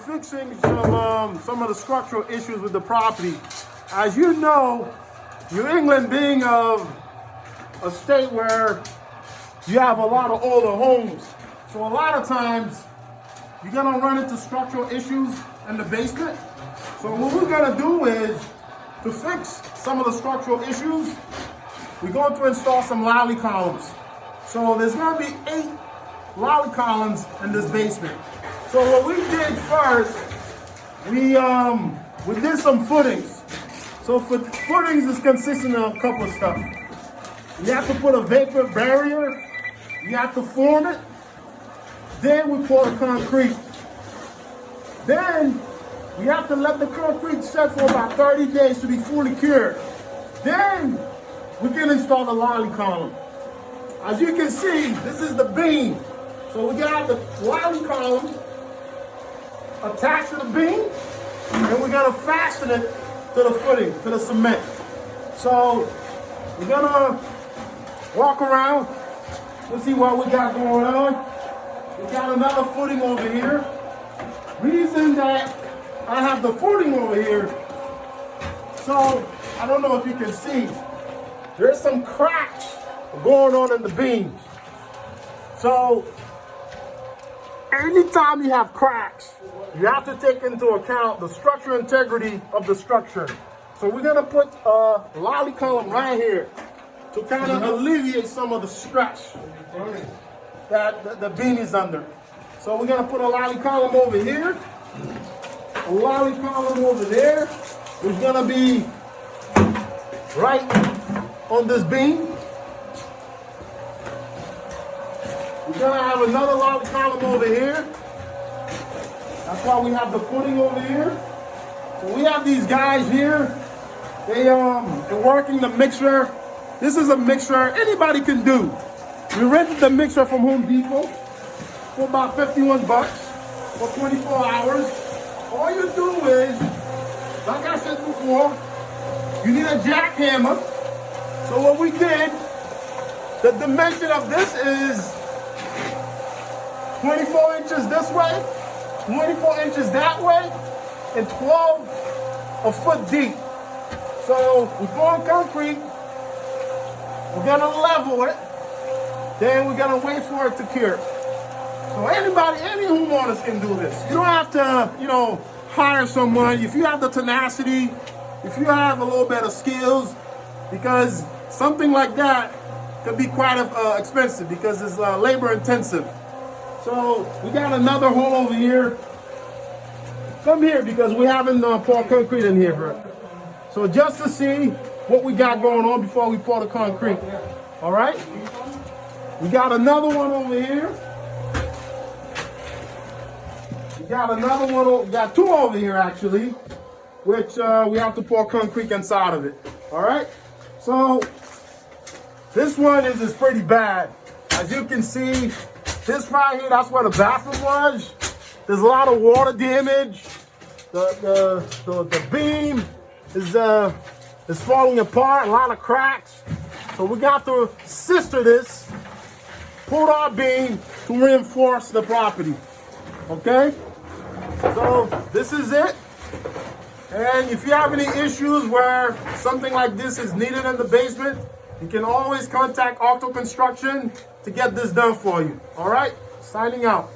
fixing some of the structural issues with the property. As you know, New England being a state where you have a lot of older homes, so a lot of times you're gonna run into structural issues in the basement. So what we're gonna do is, to fix some of the structural issues, we're going to install some lally columns. So there's gonna be 8 lally columns in this basement. So what we did first, we did some footings. So for footings is consisting of a couple of stuff. You have to put a vapor barrier, you have to form it, then we pour the concrete. Then we have to let the concrete set for about 30 days to be fully cured. Then we can install the lally column. As you can see, this is the beam. So we got the lally column attached to the beam, and we're gonna fasten it to the footing, to the cement. So we're gonna walk around. Let's see what we got going on. We got another footing over here. Reason that I have the footing over here, so I don't know if you can see, there's some cracks going on in the beams. So anytime you have cracks, you have to take into account the structural integrity of the structure. So we're gonna put a lally column right here to kind of alleviate some of the stress that the beam is under. So we're gonna put a lally column over here, a lally column over there, which is gonna be right on this beam. We're gonna have another lally column over here. That's why we have the footing over here. So we have these guys here. They're working the mixer. This is a mixer anybody can do. We rented the mixer from Home Depot for about 51 bucks for 24 hours. All you do is, like I said before, you need a jackhammer. So what we did, the dimension of this is 24 inches this way, 24 inches that way, and 12 a foot deep. So we're pouring concrete, we're gonna level it, then we're gonna wait for it to cure. So anybody, any homeowners can do this. You don't have to, hire someone. If you have the tenacity, if you have a little bit of skills, because something like that could be quite expensive because it's labor intensive. So we got another hole over here. Come here because we haven't poured concrete in here. So just to see what we got going on before we pour the concrete. All right? We got another one over here. We got another one, we got 2 over here actually, which we have to pour concrete inside of it. All right? So this one is pretty bad. As you can see, this right here, that's where the bathroom was. There's a lot of water damage. The beam is falling apart, a lot of cracks. So we got to sister this, pull our beam to reinforce the property. Okay? So this is it. And if you have any issues where something like this is needed in the basement, you can always contact Octo Construction to get this done for you. All right? Signing out.